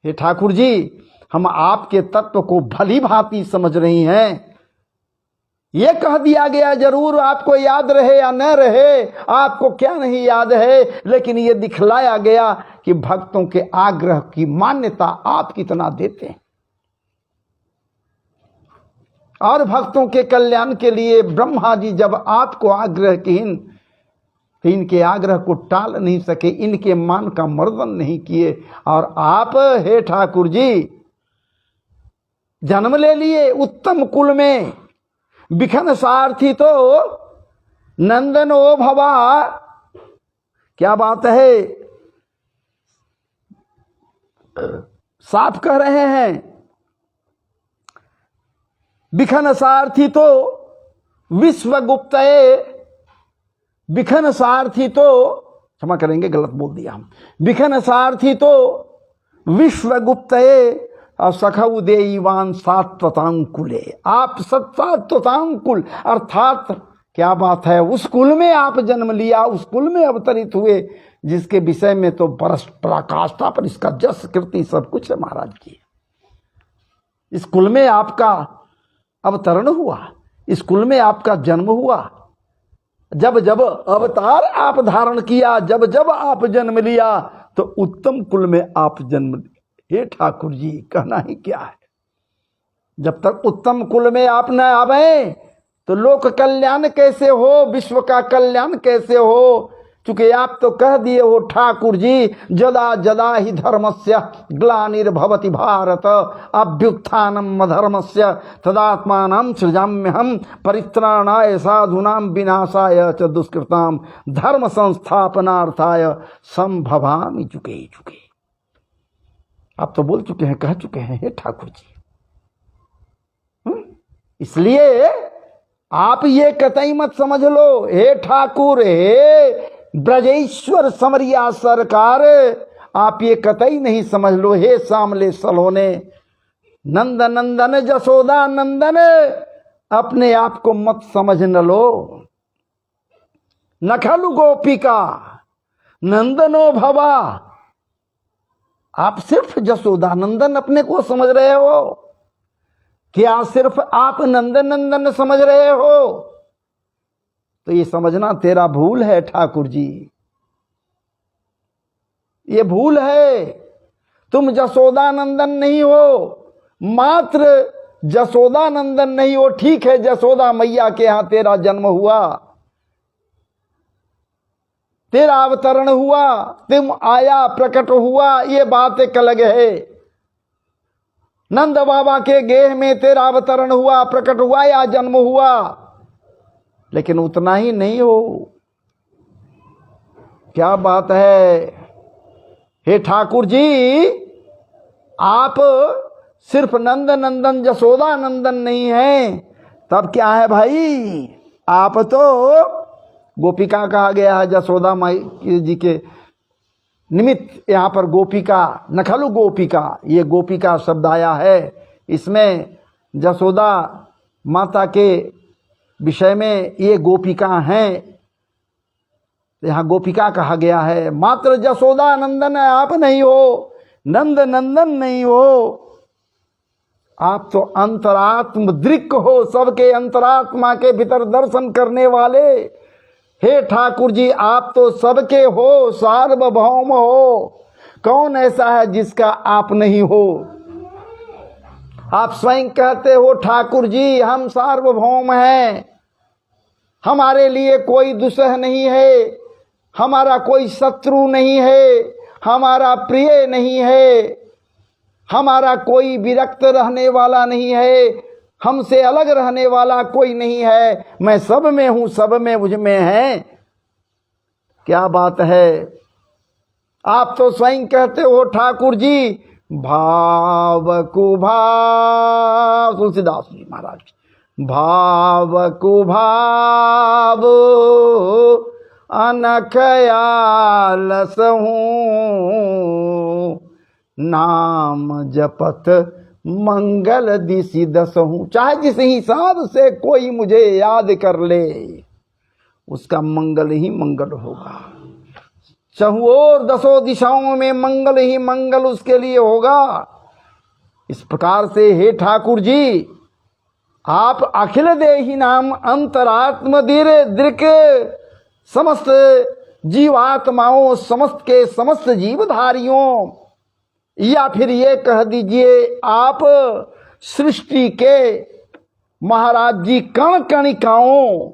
हे ठाकुर जी, हम आपके तत्व को भली भांति समझ रही हैं। ये कह दिया गया, जरूर आपको याद रहे या न रहे, आपको क्या नहीं याद है, लेकिन ये दिखलाया गया कि भक्तों के आग्रह की मान्यता आप कितना देते हैं। और भक्तों के कल्याण के लिए ब्रह्मा जी जब आपको आग्रह कीन, तो इनके आग्रह को टाल नहीं सके, इनके मान का मर्दन नहीं किए। और आप हे ठाकुर जी जन्म ले लिए उत्तम कुल में, बिखन सारथी तो नंदन ओ भवा। क्या बात है, साफ कह रहे हैं। बिखन सारथी तो विश्वगुप्तये, बिखन सारथी तो, क्षमा करेंगे गलत बोल दिया हम, बिखन सारथी तो विश्वगुप्तये और सखऊ देवान सात्वतांकुले, आप सात्वतांकुल अर्थात क्या बात है, उस कुल में आप जन्म लिया, उस कुल में अवतरित हुए जिसके विषय में तो बरस पराकाष्ठा पर इसका जस कृति सब कुछ है महाराज की। इस कुल में आपका अवतरण हुआ, इस कुल में आपका जन्म हुआ, जब जब अवतार आप धारण किया, जब जब आप जन्म लिया, तो उत्तम कुल में आप जन्म लिए। हे ठाकुर जी, कहना ही क्या है। जब तक उत्तम कुल में आप न आवे तो लोक कल्याण कैसे हो, विश्व का कल्याण कैसे हो। चूंकि आप तो कह दिए हो ठाकुर जी, जदा जदा ही धर्मस्य ग्लानिर्भवति भारत अभ्युत्थानम अधर्मस्य तदात्मानं सृजाम्यहम् परित्राणाय साधूनां विनाशाय च दुष्कृतां धर्म संस्थापनार्थाय संभवामि चुके चुके। आप तो बोल चुके हैं, कह चुके हैं हे ठाकुर जी। इसलिए आप ये कतई मत समझ लो हे ठाकुर, हे ब्रजेश्वर समरिया सरकार, आप ये कतई नहीं समझ लो हे सामले सलोने नंद नंदन जसोदा नंदन, अपने आप को मत समझ न लो। नखलु गोपिका नंदनो भवा, आप सिर्फ जसोदा नंदन अपने को समझ रहे हो क्या? सिर्फ आप नंदन नंदन समझ रहे हो? तो ये समझना तेरा भूल है ठाकुर जी, ये भूल है। तुम जसोदा नंदन नहीं हो, मात्र जसोदा नंदन नहीं हो। ठीक है, जसोदा मैया के यहां तेरा जन्म हुआ, तेरा अवतरण हुआ, तुम आया प्रकट हुआ, ये बात एक अलग है। नंद बाबा के गेह में तेरा अवतरण हुआ, प्रकट हुआ या जन्म हुआ, लेकिन उतना ही नहीं हो। क्या बात है हे ठाकुर जी, आप सिर्फ नंद नंदन जसोदा नंदन नहीं हैं, तब क्या है भाई? आप तो गोपिका कहा गया है जसोदा माई जी के निमित्त। यहां पर गोपिका, नखलु गोपिका, ये गोपिका शब्द आया है। इसमें जसोदा माता के विषय में ये गोपिका हैं, यहां गोपिका कहा गया है। मात्र जसोदा नंदन आप नहीं हो, नंद नंदन नहीं हो, आप तो अंतरात्म दृक् हो, सबके अंतरात्मा के भीतर दर्शन करने वाले। हे ठाकुर जी, आप तो सबके हो, सार्वभौम हो। कौन ऐसा है जिसका आप नहीं हो? आप स्वयं कहते हो ठाकुर जी हम सार्वभौम हैं, हमारे लिए कोई दुसह नहीं है, हमारा कोई शत्रु नहीं है, हमारा प्रिय नहीं है, हमारा कोई विरक्त रहने वाला नहीं है, हमसे अलग रहने वाला कोई नहीं है, मैं सब में हूं, सब में मुझ में है। क्या बात है? आप तो स्वयं कहते हो ठाकुर जी भाव कुभाव, तुलसीदास जी महाराज, भाव कुभाव अनखयालस हूँ, नाम जपत मंगल दिशि दस हूँ। चाहे जिस हिसाब से कोई मुझे याद कर ले, उसका मंगल ही मंगल होगा। चहुओर दसों दिशाओं में मंगल ही मंगल उसके लिए होगा। इस प्रकार से हे ठाकुर जी, आप अखिल देहि नाम अंतरात्म दृक समस्त जीवात्माओं, समस्त के समस्त जीवधारियों, या फिर ये कह दीजिए आप सृष्टि के महाराज जी कण कणिकाओं,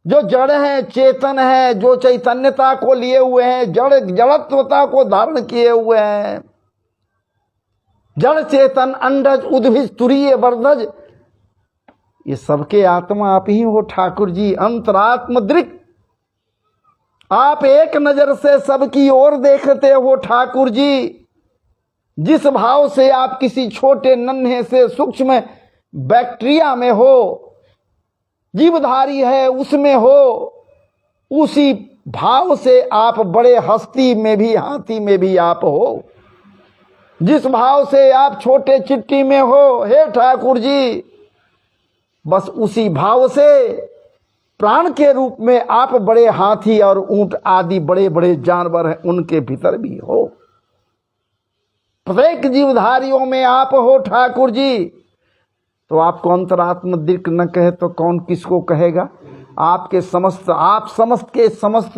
जो जड़ है चेतन है, जो चैतन्यता को लिए हुए हैं, जड़त्वता को धारण किए हुए हैं, जड़ चेतन अंडज उद्भिज तुरीय वर्धज, ये सबके आत्मा आप ही हो ठाकुर जी, अंतरात्म दृक्। आप एक नजर से सबकी ओर देखते हो ठाकुर जी। जिस भाव से आप किसी छोटे नन्हे से सूक्ष्म बैक्टीरिया में हो, जीवधारी है उसमें हो, उसी भाव से आप बड़े हस्ती में भी, हाथी में भी आप हो। जिस भाव से आप छोटे चिट्ठी में हो, हे ठाकुर जी, बस उसी भाव से प्राण के रूप में आप बड़े हाथी और ऊंट आदि बड़े बड़े जानवर हैं, उनके भीतर भी हो। प्रत्येक जीवधारियों में आप हो ठाकुर जी। तो आपको अंतरात्म दृक् न कहे तो कौन किसको कहेगा? आपके समस्त, आप समस्त के समस्त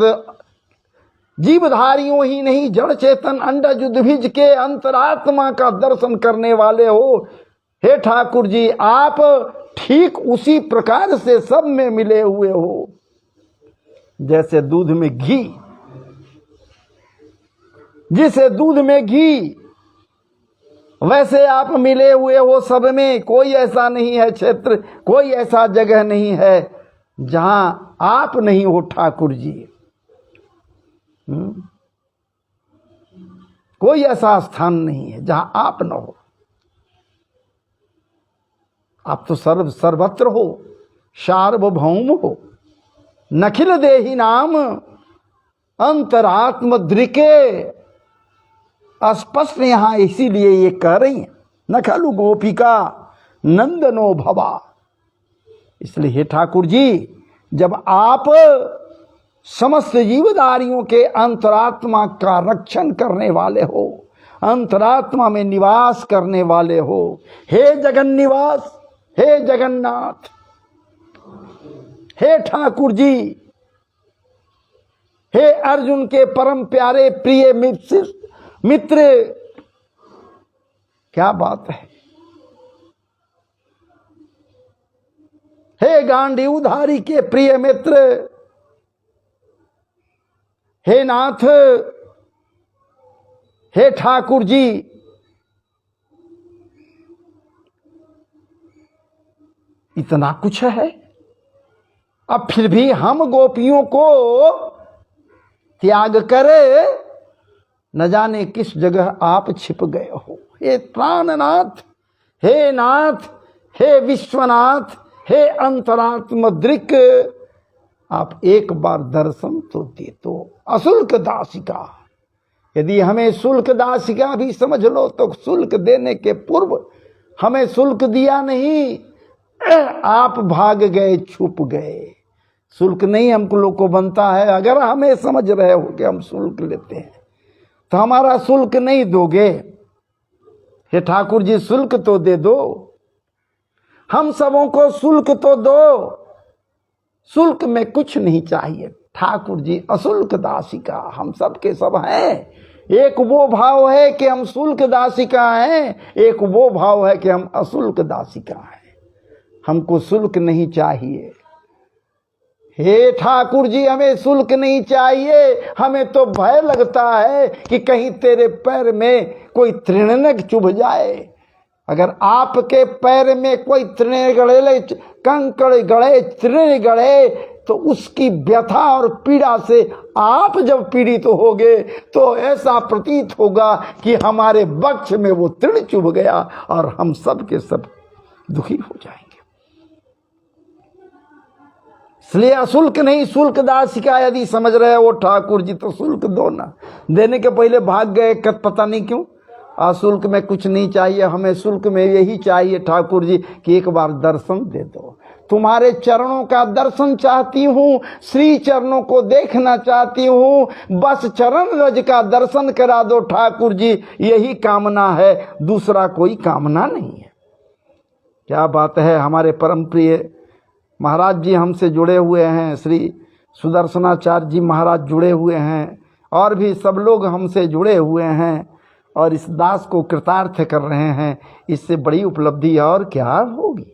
जीवधारियों ही नहीं, जड़ चेतन अंडज उद्भिज के अंतरात्मा का दर्शन करने वाले हो। हे ठाकुर जी, आप ठीक उसी प्रकार से सब में मिले हुए हो, जैसे दूध में घी, जिसे दूध में घी, वैसे आप मिले हुए हो सब में। कोई ऐसा नहीं है क्षेत्र, कोई ऐसा जगह नहीं है जहां आप नहीं हो ठाकुर जी। कोई ऐसा स्थान नहीं है जहां आप न हो। आप तो सर्वत्र हो, सार्वभौम हो। नखिल देहि नाम अंतरात्म दृके, स्पष्ट यहां इसीलिए ये कह रही हैं, न खलु गोपिका नंदनो भवा। इसलिए हे ठाकुर जी, जब आप समस्त जीवधारियों के अंतरात्मा का रक्षण करने वाले हो, अंतरात्मा में निवास करने वाले हो, हे जगन्निवास, हे जगन्नाथ, हे ठाकुर जी, हे अर्जुन के परम प्यारे प्रिय मित्र, क्या बात है। हे गांडीवधारी के प्रिय मित्र, हे नाथ, हे ठाकुर जी, इतना कुछ है। अब फिर भी हम गोपियों को त्याग करे, न जाने किस जगह आप छिप गए हो। हे प्राणनाथ, हे नाथ, हे विश्वनाथ, हे अंतरात्म दृक्, आप एक बार दर्शन तो दे दो। अशुल्क दासिका, यदि हमें शुल्क दासिका भी समझ लो तो शुल्क देने के पूर्व हमें शुल्क दिया नहीं, आप भाग गए, छुप गए। शुल्क नहीं हमको लोग को बनता है। अगर हमें समझ रहे हो कि हम शुल्क लेते हैं तो हमारा शुल्क नहीं दोगे। हे ठाकुर जी, शुल्क तो दे दो, हम सबों को शुल्क तो दो। शुल्क में कुछ नहीं चाहिए ठाकुर जी, अशुल्क दासिका हम सब के सब हैं। एक वो भाव है कि हम शुल्क दासिका हैं, एक वो भाव है कि हम अशुल्क दासिका हैं। हमको शुल्क नहीं चाहिए। हे ठाकुर जी, हमें शुल्क नहीं चाहिए। हमें तो भय लगता है कि कहीं तेरे पैर में कोई तृणनक चुभ जाए। अगर आपके पैर में कोई तृण गड़े, कंकड़ गड़े, तृण गड़े, तो उसकी व्यथा और पीड़ा से आप जब पीड़ित होगे तो ऐसा प्रतीत होगा कि हमारे वक्ष में वो तृण चुभ गया और हम सब के सब दुखी हो जाएंगे। इसलिए अशुल्क नहीं, शुल्क दासिका यदि समझ रहे हो ठाकुर जी तो शुल्क दो ना। देने के पहले भाग गए, पता नहीं क्यों। अशुल्क में कुछ नहीं चाहिए, हमें शुल्क में यही चाहिए ठाकुर जी कि एक बार दर्शन दे दो। तुम्हारे चरणों का दर्शन चाहती हूँ, श्री चरणों को देखना चाहती हूँ, बस चरण रज का दर्शन करा दो ठाकुर जी, यही कामना है, दूसरा कोई कामना नहीं है। क्या बात है। हमारे परम प्रिय महाराज जी हमसे जुड़े हुए हैं, श्री सुदर्शनाचार्य जी महाराज जुड़े हुए हैं, और भी सब लोग हमसे जुड़े हुए हैं और इस दास को कृतार्थ कर रहे हैं। इससे बड़ी उपलब्धि और क्या होगी।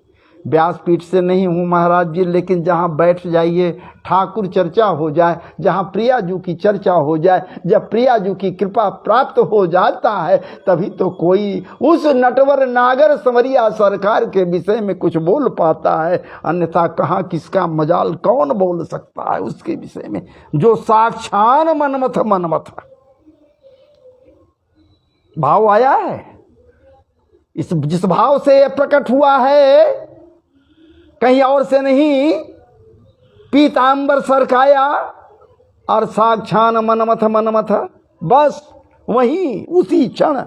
व्यासपीठ से नहीं हूँ महाराज जी, लेकिन जहाँ बैठ जाइए ठाकुर चर्चा हो जाए, जहाँ प्रियाजू की चर्चा हो जाए, जब प्रियाजू की कृपा प्राप्त हो जाता है तभी तो कोई उस नटवर नागर संवरिया सरकार के विषय में कुछ बोल पाता है। अन्यथा कहाँ किसका मजाल कौन बोल सकता है उसके विषय में, जो साक्षात मनमथ भाव आया है। इस जिस भाव से यह प्रकट हुआ है कहीं और से नहीं, पीतांबर सरकाया और साक्षात मनमथ, बस वही उसी क्षण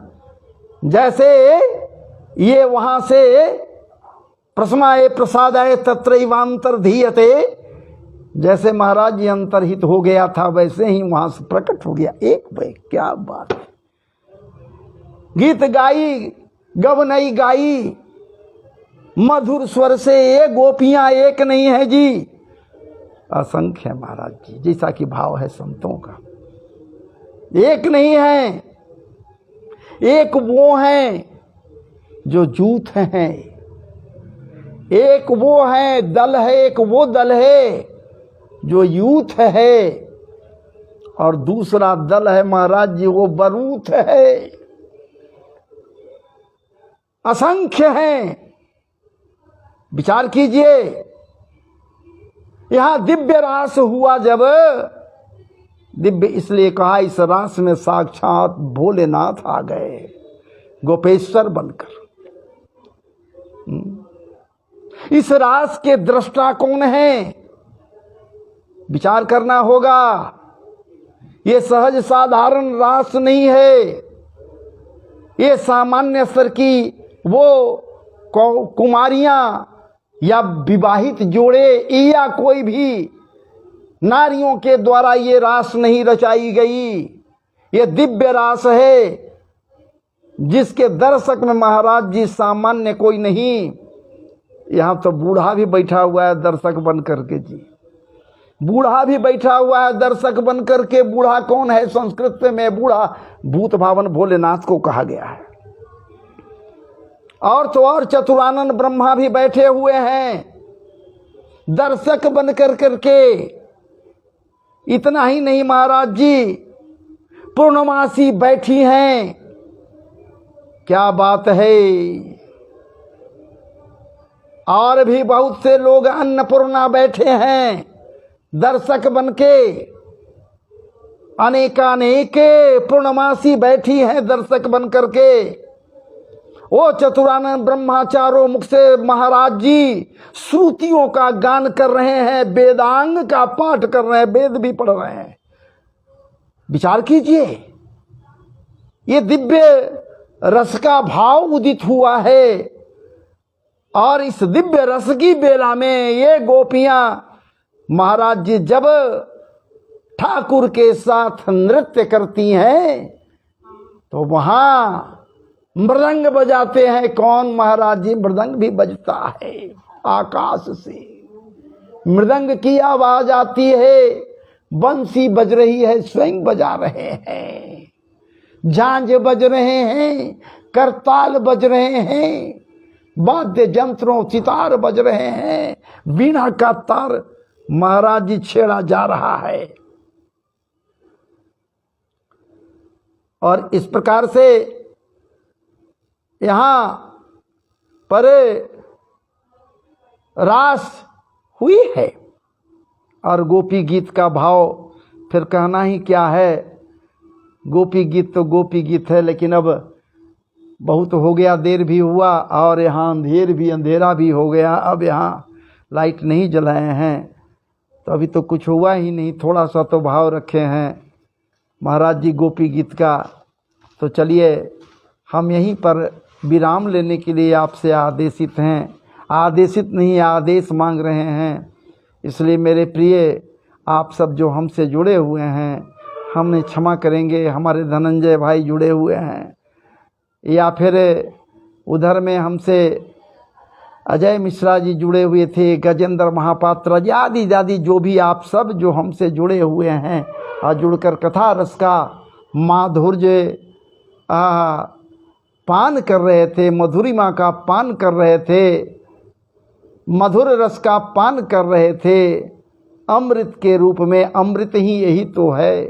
जैसे ये वहां से प्रसमाए प्रसादाय तत्रैवांतर्धीयते, जैसे महाराज जी अंतर्हित हो गया था वैसे ही वहां से प्रकट हो गया। एक भाई क्या बात है। गीत गाई गवनई गाई मधुर स्वर से, ये गोपियां एक नहीं है जी, असंख्य है महाराज जी, जैसा कि भाव है संतों का। एक नहीं है, एक वो हैं जो जूथ हैं, एक वो है दल है, एक वो दल है जो यूथ है, और दूसरा दल है महाराज जी वो बरूथ है। असंख्य हैं। विचार कीजिए, यहां दिव्य रास हुआ जब, दिव्य इसलिए कहा इस रास में साक्षात भोलेनाथ आ गए गोपेश्वर बनकर। इस रास के दृष्टा कौन है, विचार करना होगा। ये सहज साधारण रास नहीं है, ये सामान्य स्तर की वो कुमारियां या विवाहित जोड़े या कोई भी नारियों के द्वारा ये रास नहीं रचाई गई। ये दिव्य रास है जिसके दर्शक में महाराज जी सामान्य कोई नहीं। यहां तो बूढ़ा भी बैठा हुआ है दर्शक बन करके जी, बूढ़ा भी बैठा हुआ है दर्शक बन करके। बूढ़ा कौन है? संस्कृत में बूढ़ा भूत भावन भोलेनाथ को कहा गया है। और तो और चतुरानंद ब्रह्मा भी बैठे हुए हैं दर्शक बन कर करके। इतना ही नहीं महाराज जी, पूर्णमासी बैठी हैं। क्या बात है। और भी बहुत से लोग अन्नपूर्णा बैठे हैं दर्शक बनके। अनेकानेक पूर्णमासी बैठी हैं दर्शक बन करके। वो चतुरानंद ब्रह्माचार्यों मुख से महाराज जी श्रुतियों का गान कर रहे हैं, वेदांग का पाठ कर रहे हैं, वेद भी पढ़ रहे हैं। विचार कीजिए, ये दिव्य रस का भाव उदित हुआ है। और इस दिव्य रस की बेला में ये गोपियां महाराज जी जब ठाकुर के साथ नृत्य करती हैं तो वहां मृदंग बजाते हैं। कौन? महाराज जी। मृदंग भी बजता है आकाश से, मृदंग की आवाज आती है, बंसी बज रही है, स्वयं बजा रहे हैं, झांझ बज रहे हैं, करताल बज रहे हैं, वाद्य यंत्रों सितार बज रहे हैं, वीणा का तार महाराज जी छेड़ा जा रहा है। और इस प्रकार से यहां पर रास हुई है। और गोपी गीत का भाव फिर कहना ही क्या है। गोपी गीत तो गोपी गीत है, लेकिन अब बहुत हो गया, देर भी हुआ और यहाँ अंधेरा भी हो गया। अब यहाँ लाइट नहीं जलाए हैं तो अभी तो कुछ हुआ ही नहीं। थोड़ा सा तो भाव रखे हैं महाराज जी गोपी गीत का। तो चलिए हम यहीं पर विराम लेने के लिए आपसे आदेशित हैं, आदेशित नहीं आदेश मांग रहे हैं। इसलिए मेरे प्रिय आप सब जो हमसे जुड़े हुए हैं हमने क्षमा करेंगे। हमारे धनंजय भाई जुड़े हुए हैं, या फिर उधर में हमसे अजय मिश्रा जी जुड़े हुए थे, गजेंद्र महापात्र आदि आदि जो भी आप सब जो हमसे जुड़े हुए हैं और जुड़कर कथा रस का माधुर्य पान कर रहे थे, मधुरिमा का पान कर रहे थे, मधुर रस का पान कर रहे थे अमृत के रूप में। अमृत ही यही तो है।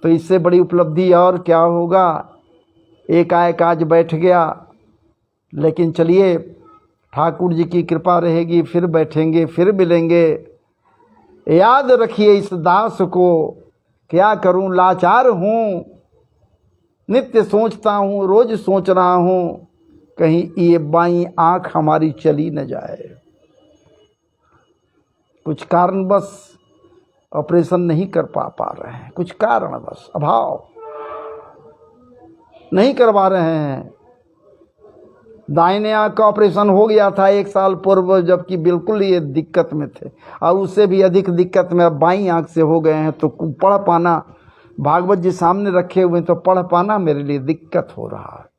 तो इससे बड़ी उपलब्धि और क्या होगा। एकाएक आज बैठ गया, लेकिन चलिए ठाकुर जी की कृपा रहेगी, फिर बैठेंगे, फिर मिलेंगे। याद रखिए इस दास को, क्या करूं लाचार हूँ, नित्य सोचता हूँ, रोज सोच रहा हूँ कहीं ये बाईं आंख हमारी चली न जाए। कुछ कारणवश ऑपरेशन नहीं कर पा रहे हैं, कुछ कारणवश अभाव। नहीं करवा रहे हैं। दाहिने आंख का ऑपरेशन हो गया था 1 साल पूर्व, जबकि बिल्कुल ये दिक्कत में थे, और उससे भी अधिक दिक्कत में अब बाईं आंख से हो गए हैं। तो पढ़ पाना, भागवत जी सामने रखे हुए तो पढ़ पाना मेरे लिए दिक्कत हो रहा है।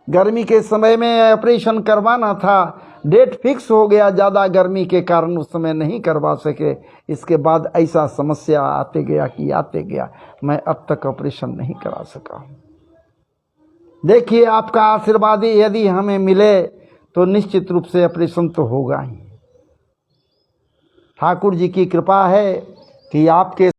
गर्मी के समय में ऑपरेशन करवाना था, डेट फिक्स हो गया, ज़्यादा गर्मी के कारण उस समय नहीं करवा सके। इसके बाद ऐसा समस्या आते गया मैं अब तक ऑपरेशन नहीं करा सका। देखिए, आपका आशीर्वाद यदि हमें मिले तो निश्चित रूप से ऑपरेशन तो होगा ही। ठाकुर जी की कृपा है कि आपके